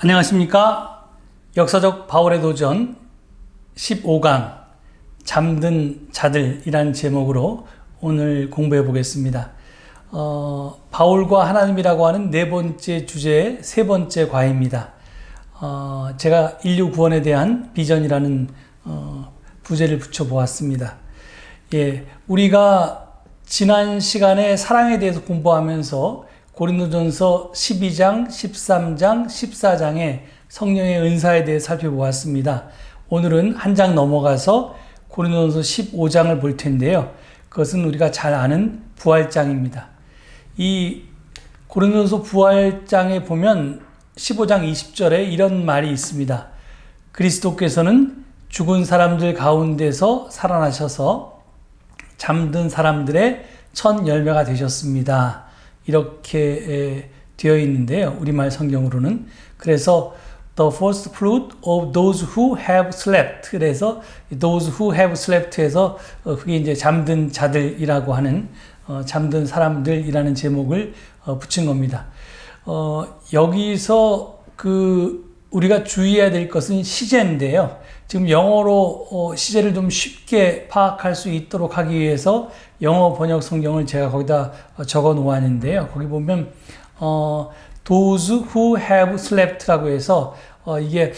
안녕하십니까? 역사적 바울의 도전 15강 잠든 자들이라는 제목으로 오늘 공부해 보겠습니다. 바울과 하나님이라고 하는 네 번째 주제의 세 번째 과입니다. 제가 인류 구원에 대한 비전이라는 부제를 붙여 보았습니다. 우리가 지난 시간에 사랑에 대해서 공부하면서 고린도전서 12장, 13장, 14장의 성령의 은사에 대해 살펴보았습니다. 오늘은 한 장 넘어가서 고린도전서 15장을 볼 텐데요. 그것은 우리가 잘 아는 부활장입니다. 이 고린도전서 부활장에 보면 15장 20절에 이런 말이 있습니다. 그리스도께서는 죽은 사람들 가운데서 살아나셔서 잠든 사람들의 첫 열매가 되셨습니다. 이렇게 되어 있는데요. 우리말 성경으로는. 그래서 the first fruit of those who have slept. 그래서 those who have slept에서 그게 이제 잠든 자들이라고 하는 잠든 사람들이라는 제목을 붙인 겁니다. 여기서 우리가 주의해야 될 것은 시제인데요. 지금 영어로 시제를 좀 쉽게 파악할 수 있도록 하기 위해서 영어 번역 성경을 제가 거기다 적어 놓았는데요. 거기 보면 those who have slept라고 해서 이게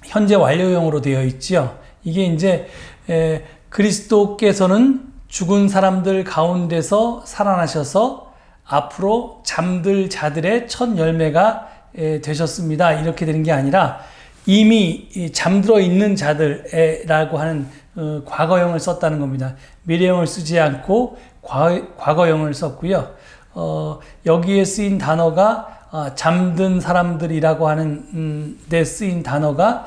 현재 완료형으로 되어 있죠. 이게 이제 그리스도께서는 죽은 사람들 가운데서 살아나셔서 앞으로 잠들 자들의 첫 열매가 되셨습니다. 이렇게 되는 게 아니라 이미 잠들어 있는 자들이라고 하는 과거형을 썼다는 겁니다. 미래형을 쓰지 않고 과거형을 썼고요. 여기에 쓰인 단어가 잠든 사람들이라고 하는 데 쓰인 단어가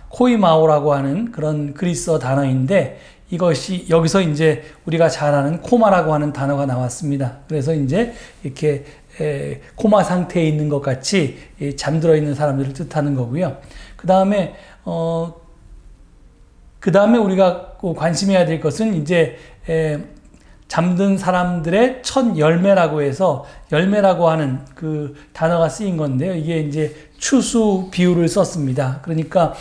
코이마오라고 하는 그런 그리스어 단어인데 이것이 여기서 이제 우리가 잘 아는 코마라고 하는 단어가 나왔습니다. 그래서 이제 이렇게 코마 상태에 있는 것 같이 잠들어 있는 사람들을 뜻하는 거고요. 그 다음에 우리가 관심해야 될 것은 이제 잠든 사람들의 첫 열매라고 해서 열매라고 하는 그 단어가 쓰인 건데요. 이게 이제 추수 비유를 썼습니다. 그러니까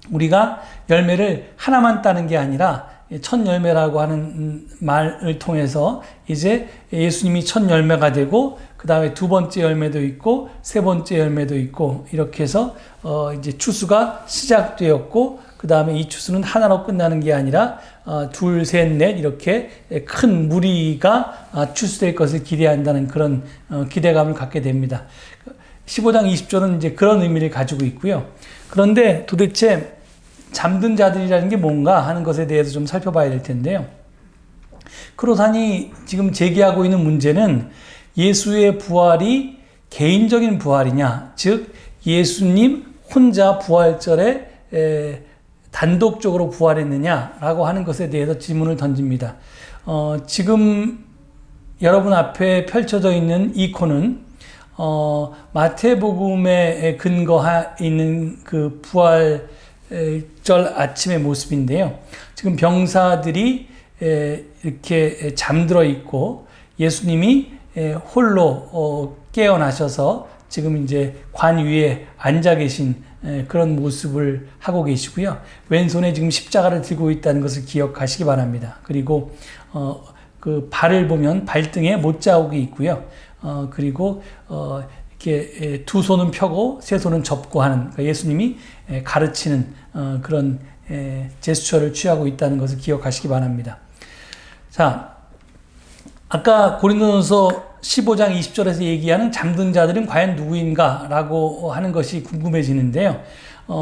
우리가 열매를 하나만 따는 게 아니라 첫 열매라고 하는 말을 통해서 이제 예수님이 첫 열매가 되고 그 다음에 두 번째 열매도 있고 세 번째 열매도 있고 이렇게 해서 이제 추수가 시작되었고 그 다음에 이 추수는 하나로 끝나는 게 아니라 둘, 셋, 넷 이렇게 큰 무리가 추수될 것을 기대한다는 그런 기대감을 갖게 됩니다. 15장 20절은 이제 그런 의미를 가지고 있고요. 그런데 도대체 잠든 자들이라는 게 뭔가 하는 것에 대해서 좀 살펴봐야 될 텐데요. 크로산이 지금 제기하고 있는 문제는 예수의 부활이 개인적인 부활이냐, 즉 예수님 혼자 부활절에 단독적으로 부활했느냐라고 하는 것에 대해서 질문을 던집니다. 지금 여러분 앞에 펼쳐져 있는 이코는 마태복음에 근거해 있는 그 부활 절 아침의 모습인데요. 지금 병사들이 이렇게 잠들어 있고 예수님이 홀로 깨어나셔서 지금 이제 관 위에 앉아 계신 그런 모습을 하고 계시고요. 왼손에 지금 십자가를 들고 있다는 것을 기억하시기 바랍니다. 그리고 그 발을 보면 발등에 못자국이 있고요. 그리고 이렇게 두 손은 펴고 세 손은 접고 하는 그러니까 예수님이 가르치는 그런 제스처를 취하고 있다는 것을 기억하시기 바랍니다. 자, 아까 고린도전서 15장 20절에서 얘기하는 잠든 자들은 과연 누구인가라고 하는 것이 궁금해지는데요.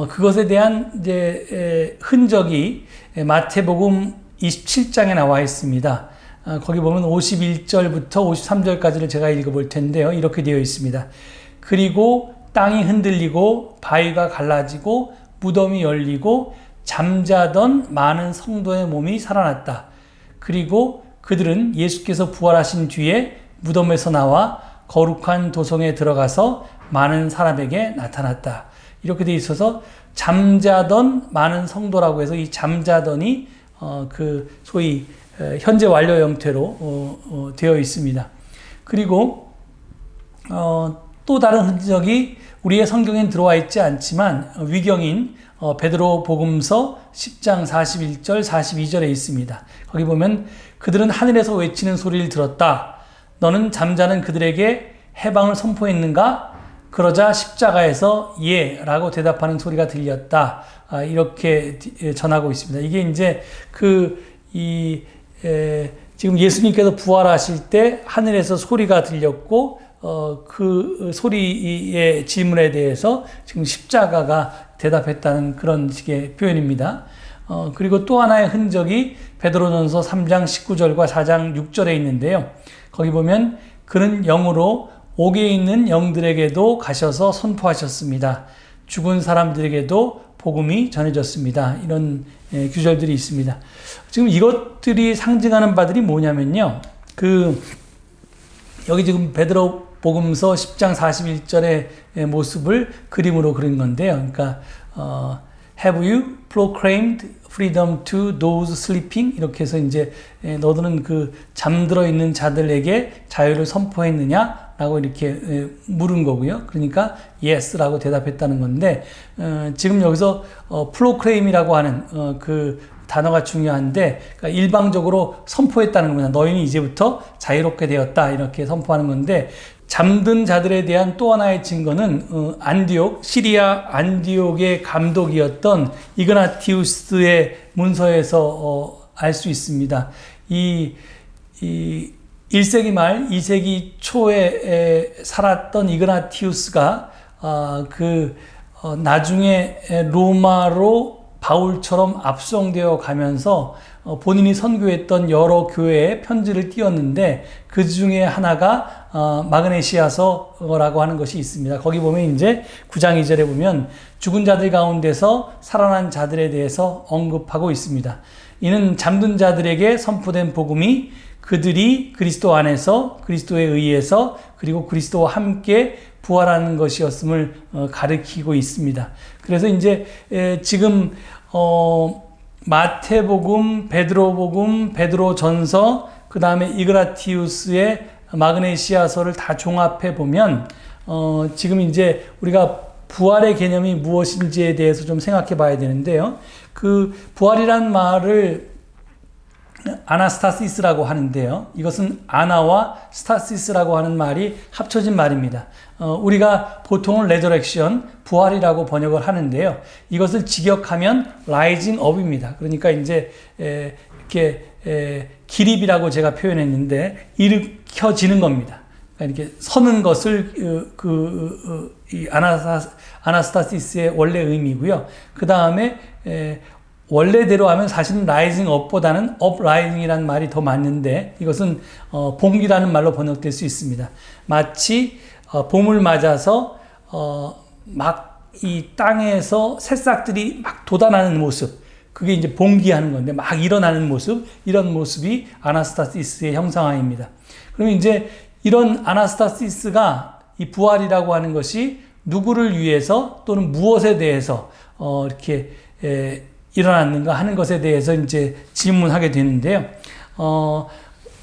그것에 대한 이제 흔적이 마태복음 27장에 나와 있습니다. 거기 보면 51절부터 53절까지를 제가 읽어볼 텐데요. 이렇게 되어 있습니다. 그리고 땅이 흔들리고 바위가 갈라지고 무덤이 열리고 잠자던 많은 성도의 몸이 살아났다. 그리고 그들은 예수께서 부활하신 뒤에 무덤에서 나와 거룩한 도성에 들어가서 많은 사람에게 나타났다. 이렇게 되어 있어서 잠자던 많은 성도라고 해서 이 잠자던이 그 소위 현재 완료 형태로 되어 있습니다. 그리고 또 다른 흔적이 우리의 성경엔 들어와 있지 않지만 위경인 베드로 복음서 10장 41절 42절에 있습니다. 거기 보면 그들은 하늘에서 외치는 소리를 들었다. 너는 잠자는 그들에게 해방을 선포했는가? 그러자 십자가에서 예 라고 대답하는 소리가 들렸다. 이렇게 전하고 있습니다. 이게 이제 지금 예수님께서 부활하실 때 하늘에서 소리가 들렸고 그 소리의 질문에 대해서 지금 십자가가 대답했다는 그런 식의 표현입니다. 그리고 또 하나의 흔적이 베드로전서 3장 19절과 4장 6절에 있는데요. 거기 보면 그는 영으로 옥에 있는 영들에게도 가셔서 선포하셨습니다. 죽은 사람들에게도 복음이 전해졌습니다. 이런 구절들이 있습니다. 지금 이것들이 상징하는 바들이 뭐냐면요. 여기 지금 베드로 복음서 10장 41절의 모습을 그림으로 그린 건데요. 그러니까 Have you proclaimed freedom to those sleeping? 이렇게 해서 이제 너희는 그 잠들어 있는 자들에게 자유를 선포했느냐? 라고 이렇게 물은 거고요. 그러니까 yes라고 대답했다는 건데 지금 여기서 proclaim이라고 하는 그 단어가 중요한데 그러니까 일방적으로 선포했다는 겁니다. 너희는 이제부터 자유롭게 되었다 이렇게 선포하는 건데 잠든 자들에 대한 또 하나의 증거는 시리아 안디옥의 감독이었던 이그나티우스의 문서에서 알 수 있습니다. 1세기 말 2세기 초에 살았던 이그나티우스가 나중에 로마로 바울처럼 압송되어 가면서 본인이 선교했던 여러 교회에 편지를 띄웠는데 그 중에 하나가 마그네시아서라고 하는 것이 있습니다. 거기 보면 이제 9장 2절에 보면 죽은 자들 가운데서 살아난 자들에 대해서 언급하고 있습니다. 이는 잠든 자들에게 선포된 복음이 그들이 그리스도 안에서 그리스도에 의해서 그리고 그리스도와 함께 부활하는 것이었음을 가리키고 있습니다. 그래서 이제 지금 마태복음, 베드로복음, 베드로전서, 그 다음에 이그나티우스의 마그네시아서를 다 종합해 보면 지금 이제 우리가 부활의 개념이 무엇인지에 대해서 좀 생각해 봐야 되는데요. 그 부활이란 말을 아나스타시스라고 하는데요. 이것은 아나와 스타시스라고 하는 말이 합쳐진 말입니다. 우리가 보통은 레저렉션, 부활이라고 번역을 하는데요. 이것을 직역하면 라이징 업입니다. 그러니까 이제 이렇게 기립이라고 제가 표현했는데 일으켜지는 겁니다. 그러니까 이렇게 서는 것을 이 아나스타시스의 원래 의미고요. 그 다음에 원래대로 하면 사실은 라이징 업보다는 업라이징이라는 말이 더 맞는데 이것은 봉기라는 말로 번역될 수 있습니다. 마치 봄을 맞아서 막 이 땅에서 새싹들이 막 돋아나는 모습, 그게 이제 봉기하는 건데 막 일어나는 모습, 이런 모습이 아나스타시스의 형상화입니다. 그러면 이제 이런 아나스타시스가 이 부활이라고 하는 것이 누구를 위해서 또는 무엇에 대해서 이렇게 일어났는가 하는 것에 대해서 이제 질문하게 되는데요.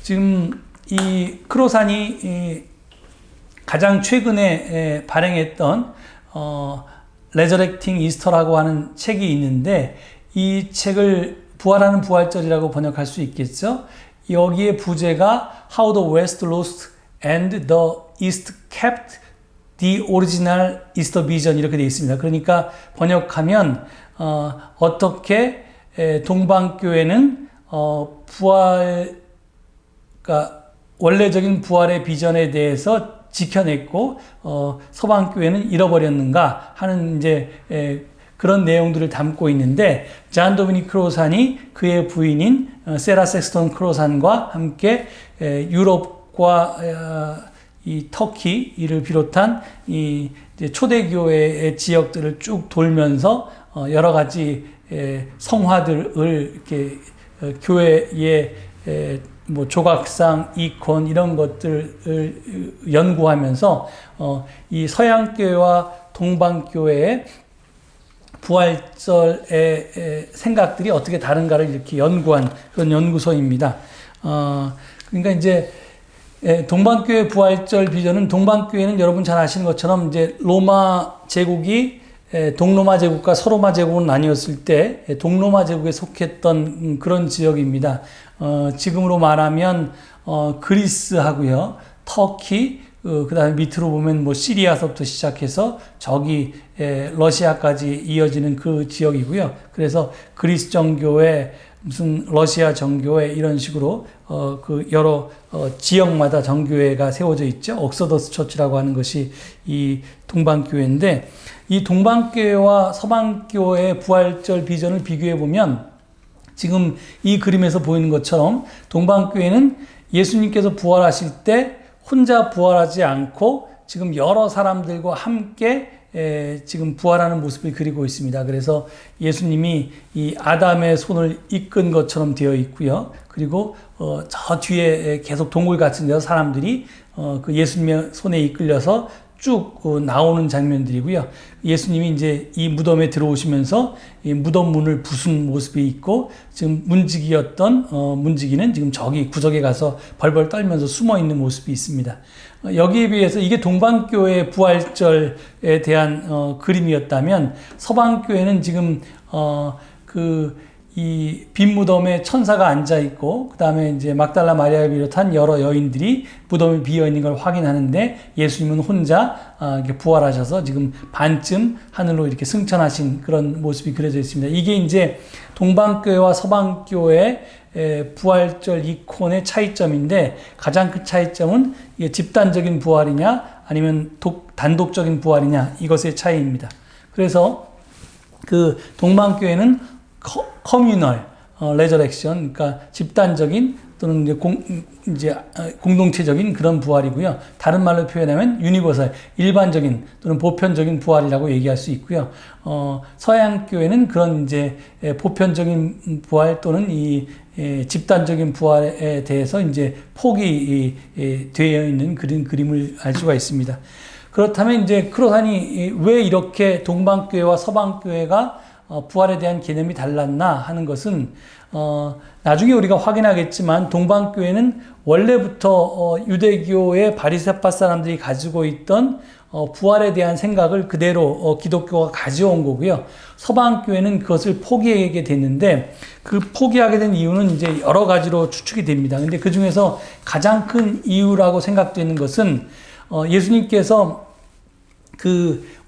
지금 이 크로산이 가장 최근에 발행했던 레저렉팅 이스터라고 하는 책이 있는데 이 책을 부활하는 부활절이라고 번역할 수 있겠죠. 여기에 부제가 How the West Lost and the East Kept the Original Easter Vision 이렇게 되어 있습니다. 그러니까 번역하면 어떻게 동방교회는 그러니까 원래적인 부활의 비전에 대해서 지켜냈고 서방교회는 잃어버렸는가 하는 이제 그런 내용들을 담고 있는데 잔 도미닉 크로산이 그의 부인인 세라 섹스턴 크로산과 함께 유럽과 이 터키 이를 비롯한 이 초대교회의 지역들을 쭉 돌면서 여러 가지 성화들을 이렇게 교회의 뭐 조각상, 이콘 이런 것들을 연구하면서 이 서양교회와 동방교회의 부활절의 생각들이 어떻게 다른가를 이렇게 연구한 그런 연구소입니다. 그러니까 이제 동방교회 부활절 비전은 동방교회는 여러분 잘 아시는 것처럼 이제 로마 제국이 동로마 제국과 서로마 제국은 나뉘었을 때 동로마 제국에 속했던 그런 지역입니다. 지금으로 말하면 그리스하고요, 터키, 그다음에 밑으로 보면 뭐 시리아서부터 시작해서 저기 러시아까지 이어지는 그 지역이고요. 그래서 그리스 정교회, 무슨 러시아 정교회 이런 식으로 그 여러 지역마다 정교회가 세워져 있죠. 옥서더스 처치라고 하는 것이 이 동방교회인데, 이 동방교회와 서방교회의 부활절 비전을 비교해 보면 지금 이 그림에서 보이는 것처럼 동방교회는 예수님께서 부활하실 때 혼자 부활하지 않고 지금 여러 사람들과 함께 지금 부활하는 모습을 그리고 있습니다. 그래서 예수님이 이 아담의 손을 이끈 것처럼 되어 있고요. 그리고 저 뒤에 계속 동굴 같은 데서 사람들이 그 예수님의 손에 이끌려서 쭉 나오는 장면들이고요. 예수님이 이제 이 무덤에 들어오시면서 이 무덤 문을 부순 모습이 있고, 지금 문지기였던 문지기는 지금 저기 구석에 가서 벌벌 떨면서 숨어 있는 모습이 있습니다. 여기에 비해서 이게 동방교회 부활절에 대한 그림이었다면, 서방교회는 지금 이 빈 무덤에 천사가 앉아 있고, 그 다음에 이제 막달라 마리아를 비롯한 여러 여인들이 무덤이 비어 있는 걸 확인하는데, 예수님은 혼자 이렇게 부활하셔서 지금 반쯤 하늘로 이렇게 승천하신 그런 모습이 그려져 있습니다. 이게 이제 동방교회와 서방교회의 부활절 이콘의 차이점인데, 가장 큰 차이점은 이게 집단적인 부활이냐 아니면 단독적인 부활이냐, 이것의 차이입니다. 그래서 그 동방교회는 커뮤널 레저렉션, 그러니까 집단적인 또는 이제 공동체적인 그런 부활이고요. 다른 말로 표현하면 유니버설, 일반적인 또는 보편적인 부활이라고 얘기할 수 있고요. 서양 교회는 그런 이제 보편적인 부활 또는 이 집단적인 부활에 대해서 이제 폭이 되어 있는 그림을 알 수가 있습니다. 그렇다면 이제 그러하니 왜 이렇게 동방교회와 서방교회가 부활에 대한 개념이 달랐나 하는 것은 나중에 우리가 확인하겠지만, 동방교회는 원래부터 유대교의 바리새파 사람들이 가지고 있던 부활에 대한 생각을 그대로 기독교가 가져온 거고요. 서방교회는 그것을 포기하게 됐는데, 그 포기하게 된 이유는 이제 여러 가지로 추측이 됩니다. 근데 그 중에서 가장 큰 이유라고 생각되는 것은 예수님께서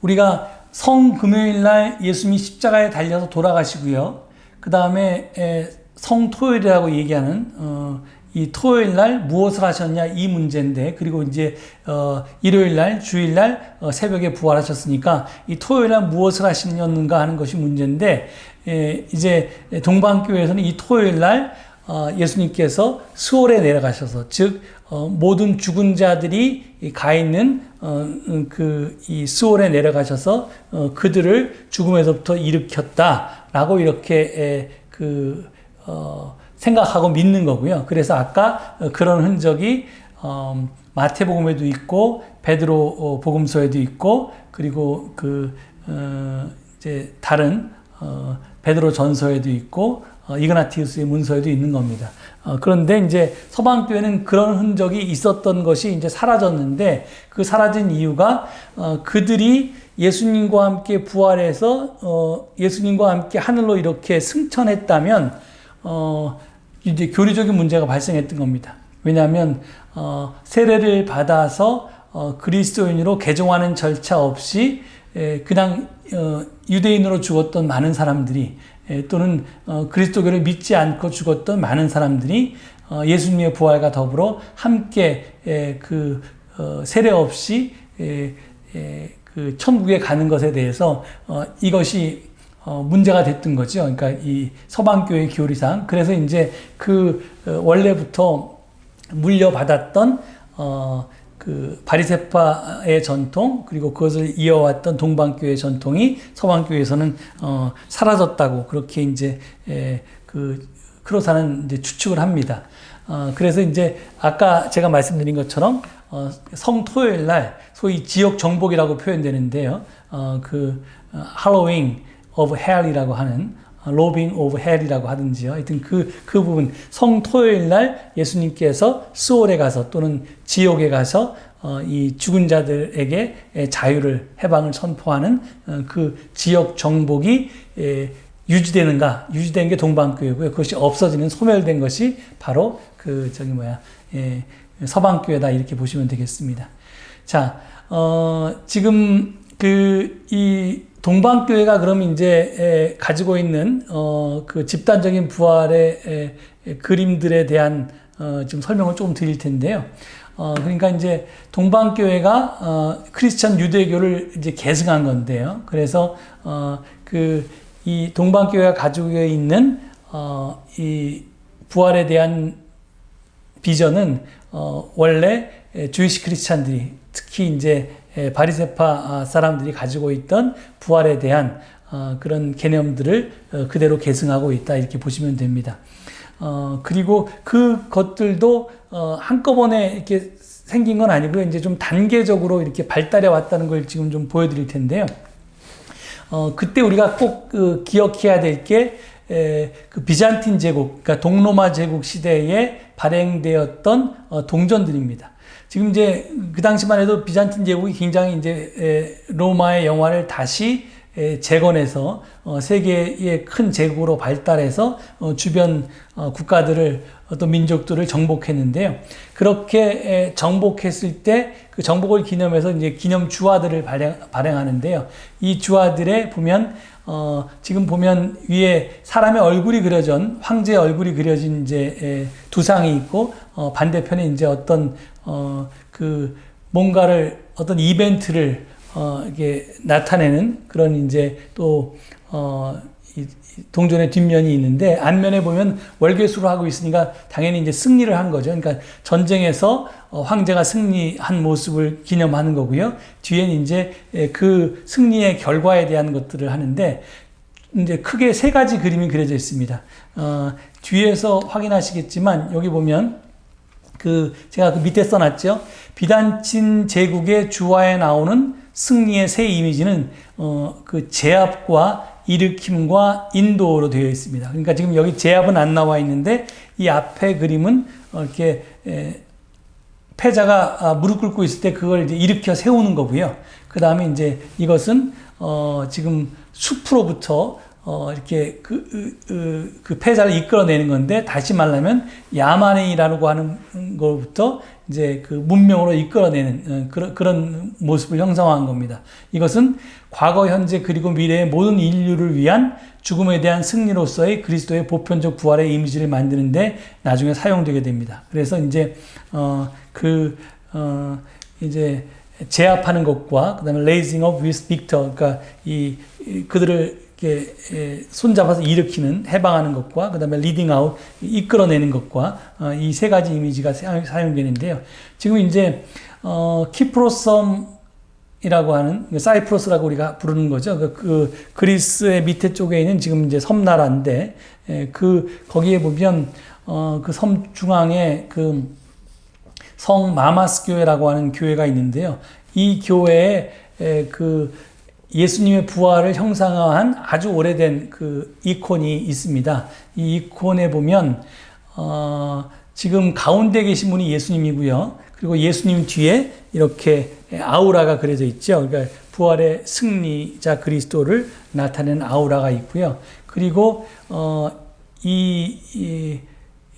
우리가 성금요일 날 예수님이 십자가에 달려서 돌아가시고요. 그 다음에 성토요일이라고 얘기하는 이 토요일 날 무엇을 하셨냐, 이 문제인데, 그리고 이제 일요일 날, 주일 날 새벽에 부활하셨으니까 이 토요일 날 무엇을 하시는가 하는 것이 문제인데, 이제 동방교회에서는 이 토요일 날 예수님께서 수월에 내려가셔서, 즉 모든 죽은 자들이 가 있는 이 수월에 내려가셔서 그들을 죽음에서부터 일으켰다라고 이렇게 생각하고 믿는 거고요. 그래서 아까 그런 흔적이 마태복음에도 있고 베드로 복음서에도 있고, 그리고 이제 다른 베드로 전서에도 있고 이그나티우스의 문서에도 있는 겁니다. 그런데 이제 서방교회는 그런 흔적이 있었던 것이 이제 사라졌는데, 그 사라진 이유가 그들이 예수님과 함께 부활해서 예수님과 함께 하늘로 이렇게 승천했다면 이제 교리적인 문제가 발생했던 겁니다. 왜냐하면 세례를 받아서 그리스도인으로 개종하는 절차 없이 그냥 유대인으로 죽었던 많은 사람들이, 또는 그리스도교를 믿지 않고 죽었던 많은 사람들이 예수님의 부활과 더불어 함께 세례 없이 그 천국에 가는 것에 대해서 이것이 문제가 됐던 거죠. 그러니까 이 서방교회 교리상. 그래서 이제 원래부터 물려받았던 그 바리새파의 전통, 그리고 그것을 이어왔던 동방교회 전통이 서방교회에서는 사라졌다고, 그렇게 이제 크로사는 이제 추측을 합니다. 그래서 이제 아까 제가 말씀드린 것처럼 성토요일 날 소위 지역 정복이라고 표현되는데요. 할로윈 of hell이라고 하는 로빙 오브 헬이라고 하든지요. 하여튼 그 부분, 성토요일 날 예수님께서 스올에 가서 또는 지옥에 가서 이 죽은 자들에게 자유를, 해방을 선포하는 그 지역 정복이 유지되는 게 동방교회고요. 그것이 없어지는, 소멸된 것이 바로 서방교회다, 이렇게 보시면 되겠습니다. 자, 지금 이 동방교회가 그럼 이제 가지고 있는 그 집단적인 부활의 그림들에 대한 좀 설명을 조금 드릴 텐데요. 그러니까 이제 동방교회가 크리스천 유대교를 이제 계승한 건데요. 그래서 이 동방교회가 가지고 있는 이 부활에 대한 비전은 원래 주이시 크리스찬들이, 특히 이제 바리새파 사람들이 가지고 있던 부활에 대한 그런 개념들을 그대로 계승하고 있다, 이렇게 보시면 됩니다. 그리고 그것들도 한꺼번에 이렇게 생긴 건 아니고요. 이제 좀 단계적으로 이렇게 발달해 왔다는 걸 지금 좀 보여드릴 텐데요. 그때 우리가 꼭 기억해야 될 게 그 비잔틴 제국, 그러니까 동로마 제국 시대에 발행되었던 동전들입니다. 지금 이제 그 당시만 해도 비잔틴 제국이 굉장히 이제 로마의 영화를 다시 재건해서 세계의 큰 제국으로 발달해서 주변 국가들을, 또 민족들을 정복했는데요. 그렇게 정복했을 때 그 정복을 기념해서 이제 기념 주화들을 발행하는데요. 이 주화들에 보면 지금 보면 위에 사람의 얼굴이 그려진, 황제의 얼굴이 그려진 이제 두상이 있고, 반대편에 이제 어떤 뭔가를, 어떤 이벤트를 이게 나타내는 그런 이제 또 이 동전의 뒷면이 있는데, 앞면에 보면 월계수로 하고 있으니까 당연히 이제 승리를 한 거죠. 그러니까 전쟁에서 황제가 승리한 모습을 기념하는 거고요. 뒤에는 이제 그 승리의 결과에 대한 것들을 하는데, 이제 크게 세 가지 그림이 그려져 있습니다. 뒤에서 확인하시겠지만 여기 보면 제가 밑에 써놨죠. 비단친 제국의 주화에 나오는 승리의 세 이미지는 그 제압과 일으킴과 인도로 되어 있습니다. 그러니까 지금 여기 제압은 안 나와 있는데, 이 앞에 그림은 이렇게 패자가 무릎 꿇고 있을 때 그걸 이제 일으켜 세우는 거고요. 그 다음에 이제 이것은 지금 숲으로부터 이렇게 그 패자를 이끌어내는 건데, 다시 말하면 야만인이라고 하는 것부터 이제 그 문명으로 이끌어내는 그런 모습을 형성한 겁니다. 이것은 과거, 현재, 그리고 미래의 모든 인류를 위한 죽음에 대한 승리로서의 그리스도의 보편적 부활의 이미지를 만드는데 나중에 사용되게 됩니다. 그래서 이제 이제 제압하는 것과 그다음에 raising up with victor, 그러니까 그들을 이렇게 손잡아서 일으키는, 해방하는 것과 그다음에 leading out, 이끌어내는 것과 이 세 가지 이미지가 사용되는데요. 지금 이제 키프로섬이라고 하는, 사이프러스라고 우리가 부르는 거죠. 그 그리스의 밑에 쪽에 있는 지금 이제 섬나라인데, 거기에 보면 그 섬 중앙에 그 성 마마스 교회라고 하는 교회가 있는데요. 이 교회에 예수님의 부활을 형상화한 아주 오래된 그 이콘이 있습니다. 이 이콘에 보면 지금 가운데 계신 분이 예수님이고요. 그리고 예수님 뒤에 이렇게 아우라가 그려져 있죠. 그러니까 부활의 승리자 그리스도를 나타내는 아우라가 있고요. 그리고 이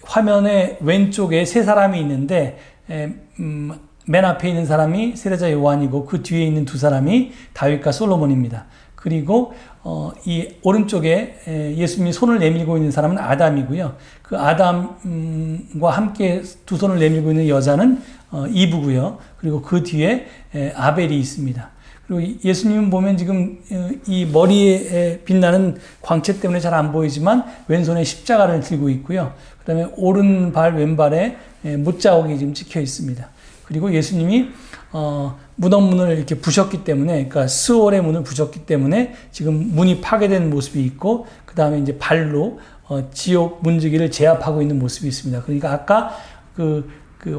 화면의 왼쪽에 세 사람이 있는데, 맨 앞에 있는 사람이 세례자 요한이고, 그 뒤에 있는 두 사람이 다윗과 솔로몬입니다. 그리고 이 오른쪽에 예수님이 손을 내밀고 있는 사람은 아담이고요. 그 아담과 함께 두 손을 내밀고 있는 여자는 이브고요. 그리고 그 뒤에 아벨이 있습니다. 그리고 예수님은 보면 지금 이 머리에 빛나는 광채 때문에 잘 안 보이지만 왼손에 십자가를 들고 있고요. 그 다음에 오른발 왼발에 못자국이 지금 찍혀 있습니다. 그리고 예수님이 무덤문을 이렇게 부셨기 때문에, 그러니까 스올의 문을 부셨기 때문에 지금 문이 파괴된 모습이 있고, 그 다음에 이제 발로 지옥 문지기를 제압하고 있는 모습이 있습니다. 그러니까 아까 그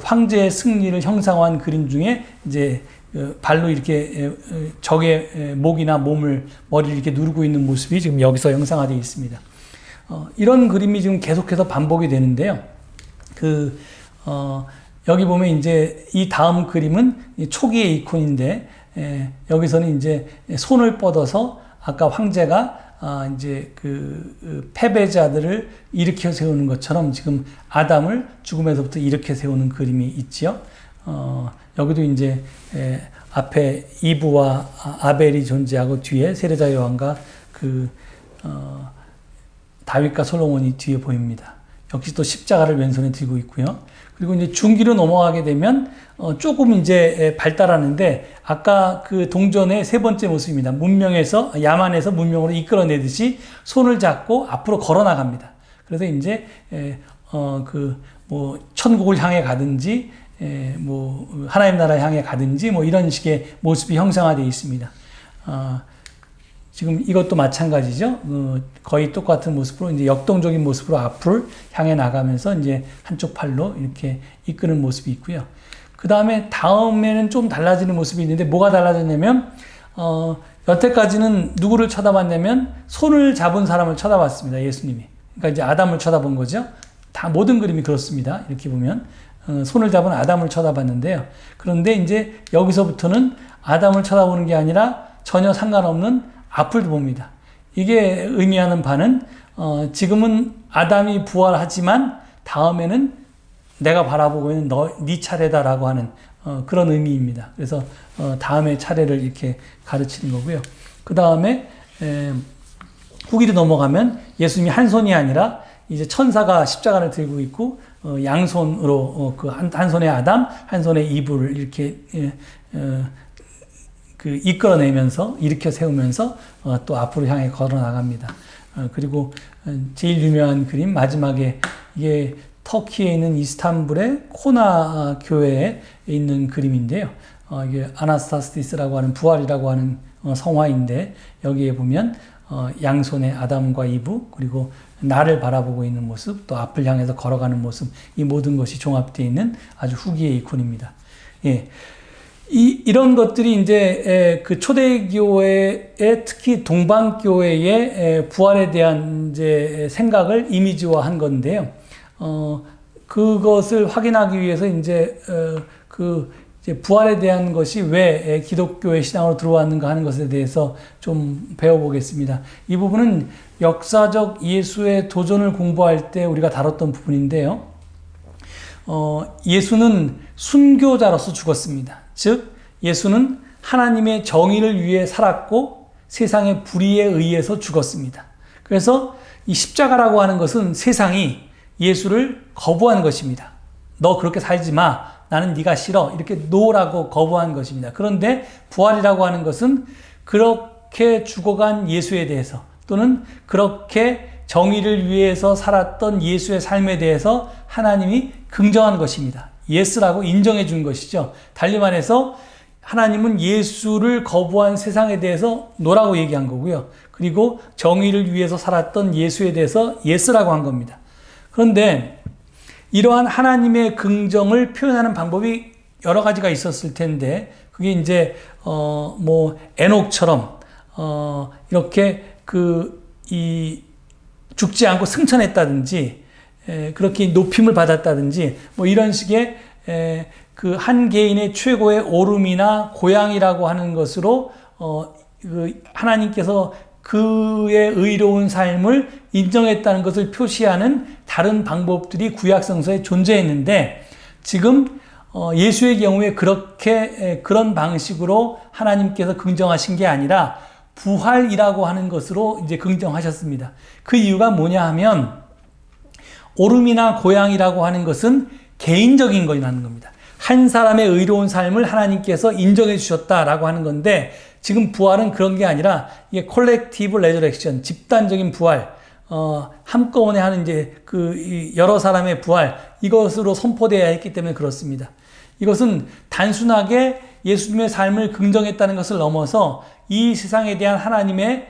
황제의 승리를 형상화한 그림 중에 이제 발로 이렇게 적의 목이나 머리를 이렇게 누르고 있는 모습이 지금 여기서 형상화되어 있습니다. 이런 그림이 지금 계속해서 반복이 되는데요. 여기 보면 이제 이 다음 그림은 초기의 이콘인데, 여기서는 이제 손을 뻗어서 아까 황제가 이제 패배자들을 일으켜 세우는 것처럼 지금 아담을 죽음에서부터 일으켜 세우는 그림이 있지요. 여기도 이제 앞에 이브와 아벨이 존재하고 뒤에 세례자 요한과 다윗과 솔로몬이 뒤에 보입니다. 역시 또 십자가를 왼손에 들고 있고요. 그리고 이제 중기로 넘어가게 되면 조금 이제 발달하는데, 아까 그 동전의 세 번째 모습입니다. 야만에서 문명으로 이끌어내듯이 손을 잡고 앞으로 걸어 나갑니다. 그래서 이제 천국을 향해 가든지 하나님 나라 향해 가든지 이런 식의 모습이 형상화되어 있습니다. 지금 이것도 마찬가지죠. 거의 똑같은 모습으로 이제 역동적인 모습으로 앞을 향해 나가면서 이제 한쪽 팔로 이렇게 이끄는 모습이 있고요. 다음에는 좀 달라지는 모습이 있는데, 뭐가 달라졌냐면, 여태까지는 누구를 쳐다봤냐면 손을 잡은 사람을 쳐다봤습니다. 예수님이. 그러니까 이제 아담을 쳐다본 거죠. 다 모든 그림이 그렇습니다. 이렇게 보면 손을 잡은 아담을 쳐다봤는데요. 그런데 이제 여기서부터는 아담을 쳐다보는 게 아니라 전혀 상관없는 앞을 봅니다. 이게 의미하는 바는 지금은 아담이 부활하지만 다음에는 내가 바라보고 있는 네 차례다라고 하는 그런 의미입니다. 그래서 다음의 차례를 이렇게 가르치는 거고요. 그 다음에 후기로 넘어가면 예수님이 한 손이 아니라 이제 천사가 십자가를 들고 있고 양손으로 한 손에 아담, 한 손에 이브를 이렇게 이끌어내면서 일으켜 세우면서 또 앞으로 향해 걸어 나갑니다. 그리고 제일 유명한 그림 마지막에, 이게 터키에 있는 이스탄불의 코나 교회에 있는 그림인데요. 이게 아나스타시스라고 하는 부활이라고 하는 성화인데, 여기에 보면 양손에 아담과 이브, 그리고 나를 바라보고 있는 모습, 또 앞을 향해서 걸어가는 모습, 이 모든 것이 종합되어 있는 아주 후기의 이콘입니다. 예. 이런 것들이 이제 초대교회의, 특히 동방교회의 부활에 대한 이제 생각을 이미지화한 건데요. 그것을 확인하기 위해서 이제 부활에 대한 것이 왜 기독교의 신앙으로 들어왔는가 하는 것에 대해서 좀 배워보겠습니다. 이 부분은 역사적 예수의 도전을 공부할 때 우리가 다뤘던 부분인데요. 예수는 순교자로서 죽었습니다. 즉, 예수는 하나님의 정의를 위해 살았고 세상의 불의에 의해서 죽었습니다. 그래서 이 십자가라고 하는 것은 세상이 예수를 거부한 것입니다. 너 그렇게 살지 마. 나는 네가 싫어. 이렇게 놓으라고 거부한 것입니다. 그런데 부활이라고 하는 것은 그렇게 죽어간 예수에 대해서, 또는 그렇게 정의를 위해서 살았던 예수의 삶에 대해서 하나님이 긍정한 것입니다. 예스라고 인정해 준 것이죠. 달리 말해서 하나님은 예수를 거부한 세상에 대해서 노라고 얘기한 거고요. 그리고 정의를 위해서 살았던 예수에 대해서 예스라고 한 겁니다. 그런데 이러한 하나님의 긍정을 표현하는 방법이 여러 가지가 있었을 텐데, 그게 이제 에녹처럼 이렇게 죽지 않고 승천했다든지, 그렇게 높임을 받았다든지, 이런 식의 한 개인의 최고의 오름이나 고향이라고 하는 것으로 하나님께서 그의 의로운 삶을 인정했다는 것을 표시하는 다른 방법들이 구약 성서에 존재했는데, 지금 예수의 경우에 그런 방식으로 하나님께서 긍정하신 게 아니라 부활이라고 하는 것으로 이제 긍정하셨습니다. 그 이유가 뭐냐 하면, 오름이나 고향이라고 하는 것은 개인적인 것이라는 겁니다. 한 사람의 의로운 삶을 하나님께서 인정해 주셨다라고 하는 건데, 지금 부활은 그런 게 아니라 이게 콜렉티브 레저렉션, 집단적인 부활, 한꺼번에 하는 이제 여러 사람의 부활, 이것으로 선포되어야 했기 때문에 그렇습니다. 이것은 단순하게 예수님의 삶을 긍정했다는 것을 넘어서 이 세상에 대한 하나님의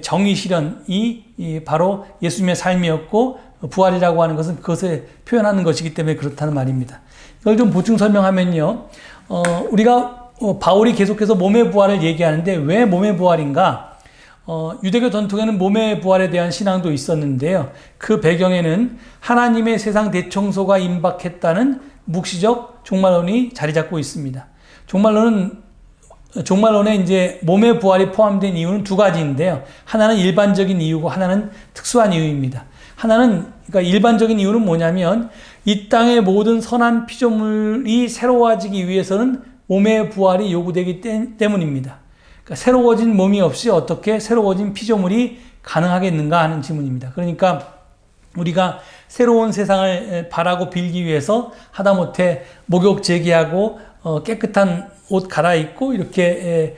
정의 실현이 바로 예수님의 삶이었고, 부활이라고 하는 것은 그것을 표현하는 것이기 때문에 그렇다는 말입니다. 이걸 좀 보충 설명하면요. 우리가 바울이 계속해서 몸의 부활을 얘기하는데 왜 몸의 부활인가? 유대교 전통에는 몸의 부활에 대한 신앙도 있었는데요. 그 배경에는 하나님의 세상 대청소가 임박했다는 묵시적 종말론이 자리 잡고 있습니다. 종말론에 이제 몸의 부활이 포함된 이유는 두 가지인데요. 하나는 일반적인 이유고 하나는 특수한 이유입니다. 그러니까 일반적인 이유는 뭐냐면 이 땅의 모든 선한 피조물이 새로워지기 위해서는 몸의 부활이 요구되기 때문입니다. 그러니까 새로워진 몸이 없이 어떻게 새로워진 피조물이 가능하겠는가 하는 질문입니다. 그러니까 우리가 새로운 세상을 바라고 빌기 위해서 하다못해 목욕 제기하고 깨끗한 옷 갈아입고 이렇게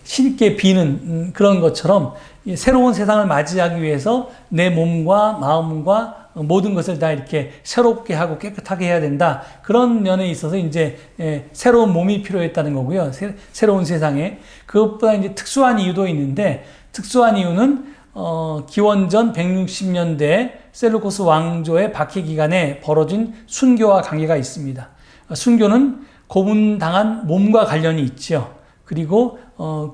신께 비는 그런 것처럼 새로운 세상을 맞이하기 위해서 내 몸과 마음과 모든 것을 다 이렇게 새롭게 하고 깨끗하게 해야 된다. 그런 면에 있어서 이제 새로운 몸이 필요했다는 거고요. 새로운 세상에. 그것보다 이제 특수한 이유도 있는데, 특수한 이유는 기원전 160년대 셀루코스 왕조의 박해 기간에 벌어진 순교와 관계가 있습니다. 순교는 고문당한 몸과 관련이 있죠. 그리고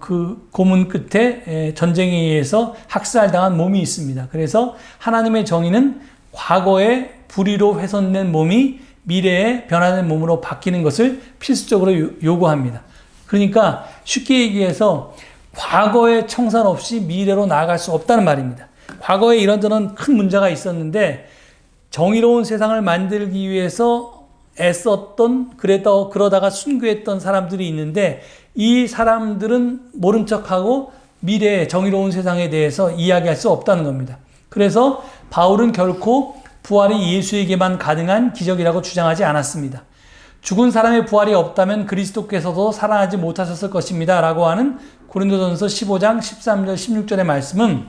그 고문 끝에 전쟁에 의해서 학살당한 몸이 있습니다. 그래서 하나님의 정의는 과거에 불의로 훼손된 몸이 미래에 변화된 몸으로 바뀌는 것을 필수적으로 요구합니다. 그러니까 쉽게 얘기해서 과거의 청산 없이 미래로 나아갈 수 없다는 말입니다. 과거에 이런저런 큰 문제가 있었는데 정의로운 세상을 만들기 위해서 애썼던, 그러다가 순교했던 사람들이 있는데 이 사람들은 모른 척하고 미래의 정의로운 세상에 대해서 이야기할 수 없다는 겁니다. 그래서 바울은 결코 부활이 예수에게만 가능한 기적이라고 주장하지 않았습니다. 죽은 사람의 부활이 없다면 그리스도께서도 살아나지 못하셨을 것입니다. 라고 하는 고린도전서 15장 13절 16절의 말씀은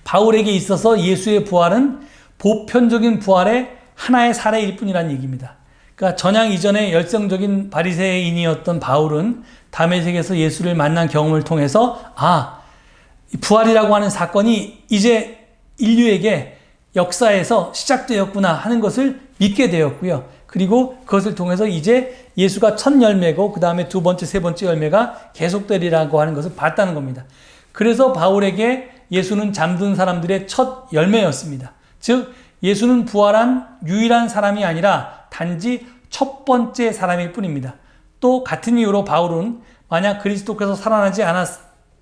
바울에게 있어서 예수의 부활은 보편적인 부활의 하나의 사례일 뿐이라는 얘기입니다. 그러니까 전향 이전에 열성적인 바리새인이었던 바울은 다메섹에서 예수를 만난 경험을 통해서 부활이라고 하는 사건이 이제 인류에게 역사에서 시작되었구나 하는 것을 믿게 되었고요. 그리고 그것을 통해서 이제 예수가 첫 열매고 그 다음에 두 번째, 세 번째 열매가 계속되리라고 하는 것을 봤다는 겁니다. 그래서 바울에게 예수는 잠든 사람들의 첫 열매였습니다. 즉 예수는 부활한 유일한 사람이 아니라 단지 첫 번째 사람일 뿐입니다. 또 같은 이유로 바울은 만약 그리스도께서 살아나지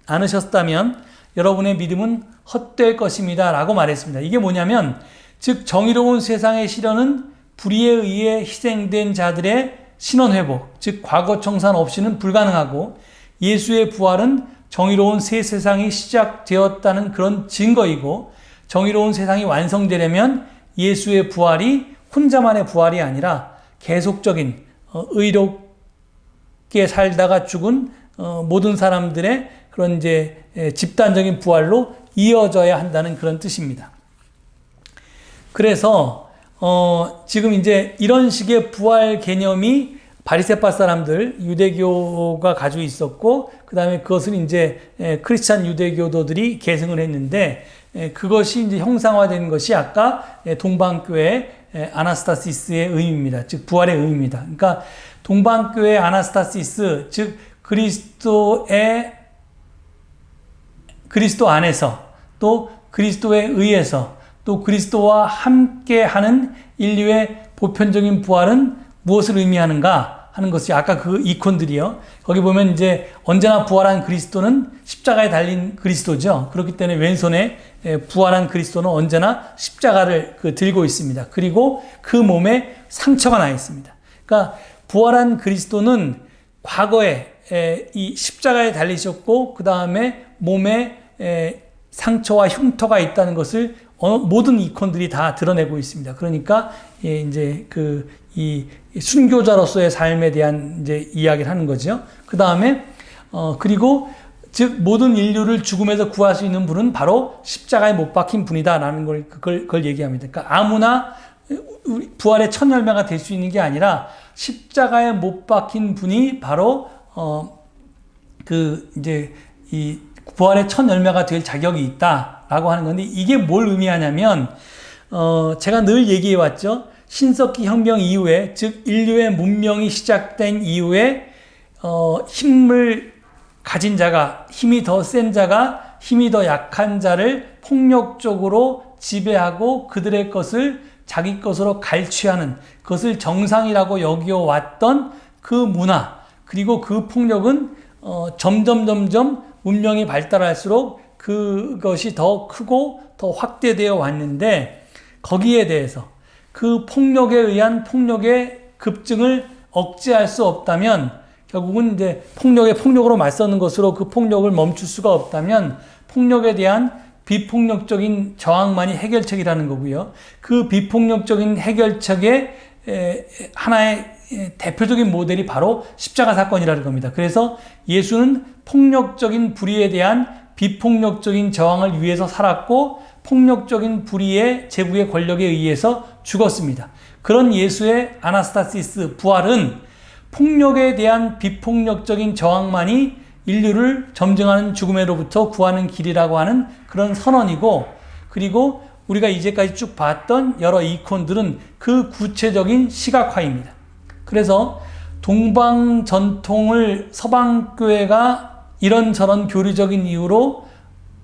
않으셨다면 여러분의 믿음은 헛될 것입니다 라고 말했습니다. 이게 뭐냐면 즉 정의로운 세상의 실현은 불의에 의해 희생된 자들의 신원회복, 즉 과거 청산 없이는 불가능하고 예수의 부활은 정의로운 새 세상이 시작되었다는 그런 증거이고 정의로운 세상이 완성되려면 예수의 부활이 혼자만의 부활이 아니라 계속적인 의롭게 살다가 죽은 모든 사람들의 그런 이제 집단적인 부활로 이어져야 한다는 그런 뜻입니다. 그래서 지금 이제 이런 식의 부활 개념이 바리새파 사람들 유대교가 가지고 있었고 그 다음에 그것을 이제 크리스찬 유대교도들이 계승을 했는데 그것이 이제 형상화된 것이 아까 동방교회 아나스타시스의 의미입니다. 즉 부활의 의미입니다. 그러니까 동방교회 아나스타시스 즉 그리스도 안에서 또 그리스도에 의해서 또 그리스도와 함께하는 인류의 보편적인 부활은 무엇을 의미하는가 하는 것이 아까 그 이콘들이요. 거기 보면 이제 언제나 부활한 그리스도는 십자가에 달린 그리스도죠. 그렇기 때문에 왼손에 부활한 그리스도는 언제나 십자가를 들고 있습니다. 그리고 그 몸에 상처가 나 있습니다. 그러니까 부활한 그리스도는 과거에 이 십자가에 달리셨고 그 다음에 몸에 상처와 흉터가 있다는 것을 모든 이콘들이 다 드러내고 있습니다. 그러니까 이제 이 순교자로서의 삶에 대한 이제 이야기를 하는 거죠. 그 다음에 그리고 즉 모든 인류를 죽음에서 구할 수 있는 분은 바로 십자가에 못 박힌 분이다라는 그걸 얘기합니다. 그러니까 아무나 부활의 첫 열매가 될 수 있는 게 아니라 십자가에 못 박힌 분이 바로 이제 이 부활의 첫 열매가 될 자격이 있다라고 하는 건데 이게 뭘 의미하냐면 제가 늘 얘기해 왔죠. 신석기 혁명 이후에 즉 인류의 문명이 시작된 이후에 힘을 가진 자가 힘이 더 센 자가 힘이 더 약한 자를 폭력적으로 지배하고 그들의 것을 자기 것으로 갈취하는 그것을 정상이라고 여겨왔던 그 문화, 그리고 그 폭력은 점점 문명이 발달할수록 그것이 더 크고 더 확대되어 왔는데, 거기에 대해서 그 폭력에 의한 폭력의 급증을 억제할 수 없다면, 결국은 이제 폭력으로 맞서는 것으로 그 폭력을 멈출 수가 없다면 폭력에 대한 비폭력적인 저항만이 해결책이라는 거고요. 그 비폭력적인 해결책의 하나의 대표적인 모델이 바로 십자가 사건이라는 겁니다. 그래서 예수는 폭력적인 불의에 대한 비폭력적인 저항을 위해서 살았고, 폭력적인 불의의 제국의 권력에 의해서 죽었습니다. 그런 예수의 아나스타시스 부활은 폭력에 대한 비폭력적인 저항만이 인류를 점증하는 죽음으로부터 구하는 길이라고 하는 그런 선언이고, 그리고 우리가 이제까지 쭉 봤던 여러 이콘들은 그 구체적인 시각화입니다. 그래서 동방 전통을 서방교회가 이런저런 교리적인 이유로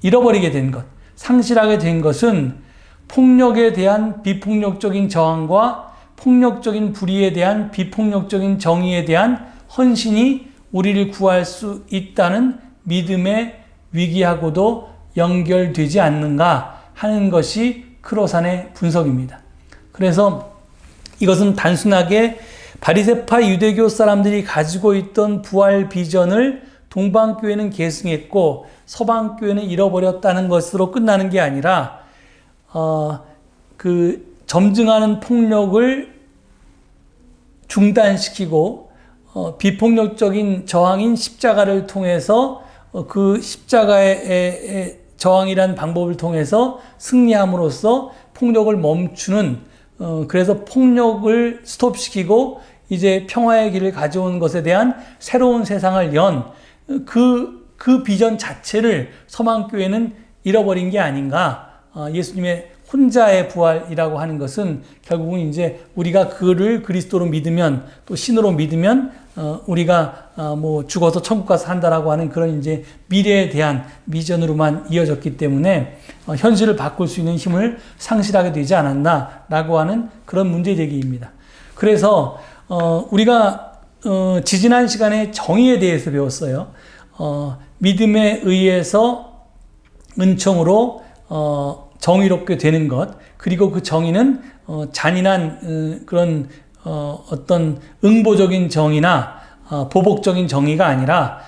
잃어버리게 된 것, 상실하게 된 것은 폭력에 대한 비폭력적인 저항과 폭력적인 불의에 대한 비폭력적인 정의에 대한 헌신이 우리를 구할 수 있다는 믿음의 위기하고도 연결되지 않는가 하는 것이 크로산의 분석입니다. 그래서 이것은 단순하게 바리새파 유대교 사람들이 가지고 있던 부활 비전을 동방교회는 계승했고 서방교회는 잃어버렸다는 것으로 끝나는 게 아니라 그 점증하는 폭력을 중단시키고 비폭력적인 저항인 십자가를 통해서 그 십자가의 저항이라는 방법을 통해서 승리함으로써 폭력을 멈추는, 그래서 폭력을 스톱시키고 이제 평화의 길을 가져온 것에 대한 새로운 세상을 연 그 비전 자체를 서방교회는 잃어버린 게 아닌가. 예수님의 혼자의 부활이라고 하는 것은 결국은 이제 우리가 그를 그리스도로 믿으면, 또 신으로 믿으면 우리가 뭐 죽어서 천국 가서 산다라고 하는 그런 이제 미래에 대한 비전으로만 이어졌기 때문에 현실을 바꿀 수 있는 힘을 상실하게 되지 않았나라고 하는 그런 문제 제기입니다. 그래서 우리가 지지난 시간에 정의에 대해서 배웠어요. 믿음에 의해서 은총으로 정의롭게 되는 것, 그리고 그 정의는 잔인한 그런 어떤 응보적인 정의나 보복적인 정의가 아니라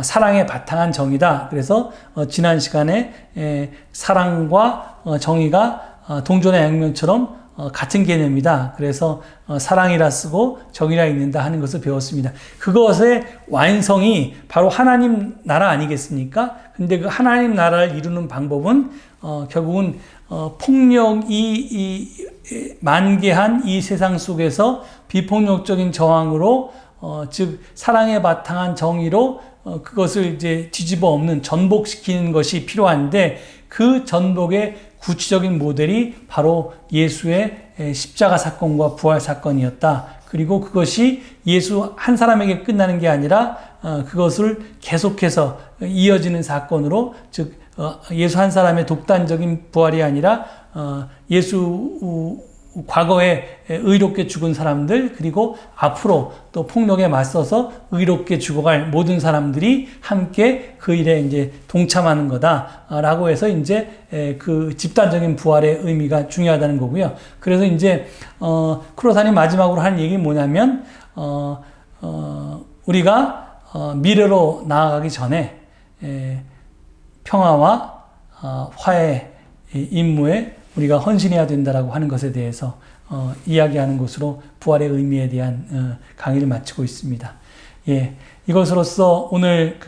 사랑에 바탕한 정의다. 그래서 지난 시간에 사랑과 정의가 동전의 양면처럼 같은 개념이다. 그래서 사랑이라 쓰고 정의라 읽는다 하는 것을 배웠습니다. 그것의 완성이 바로 하나님 나라 아니겠습니까? 근데 그 하나님 나라를 이루는 방법은 결국은 폭력이 만개한 이 세상 속에서 비폭력적인 저항으로 즉 사랑에 바탕한 정의로 그것을 이제 뒤집어 엎는, 전복시키는 것이 필요한데, 그 전복의 구체적인 모델이 바로 예수의 십자가 사건과 부활 사건이었다. 그리고 그것이 예수 한 사람에게 끝나는 게 아니라 그것을 계속해서 이어지는 사건으로, 즉 예수 한 사람의 독단적인 부활이 아니라 예수 과거에 의롭게 죽은 사람들, 그리고 앞으로 또 폭력에 맞서서 의롭게 죽어갈 모든 사람들이 함께 그 일에 이제 동참하는 거다라고 해서 이제 그 집단적인 부활의 의미가 중요하다는 거고요. 그래서 이제 크로산이 마지막으로 하는 얘기는 뭐냐면 우리가 미래로 나아가기 전에 평화와 화해 임무에 우리가 헌신해야 된다라고 하는 것에 대해서 이야기하는 것으로 부활의 의미에 대한 강의를 마치고 있습니다. 예, 이것으로서 오늘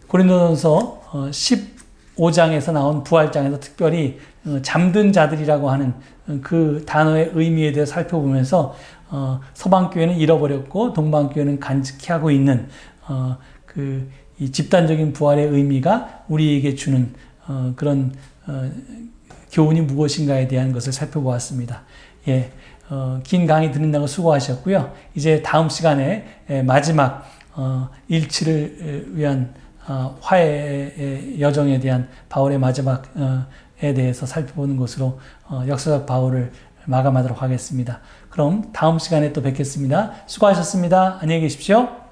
고린도전서 15장에서 나온 부활장에서 특별히 잠든 자들이라고 하는 그 단어의 의미에 대해 살펴보면서 서방교회는 잃어버렸고 동방교회는 간직히 하고 있는 이 집단적인 부활의 의미가 우리에게 주는 그런 교훈이 무엇인가에 대한 것을 살펴보았습니다. 예, 긴 강의 듣는다고 수고하셨고요. 이제 다음 시간에 마지막 일치를 위한 화해의 여정에 대한 바울의 마지막에 대해서 살펴보는 것으로 역사적 바울을 마감하도록 하겠습니다. 그럼 다음 시간에 또 뵙겠습니다. 수고하셨습니다. 안녕히 계십시오.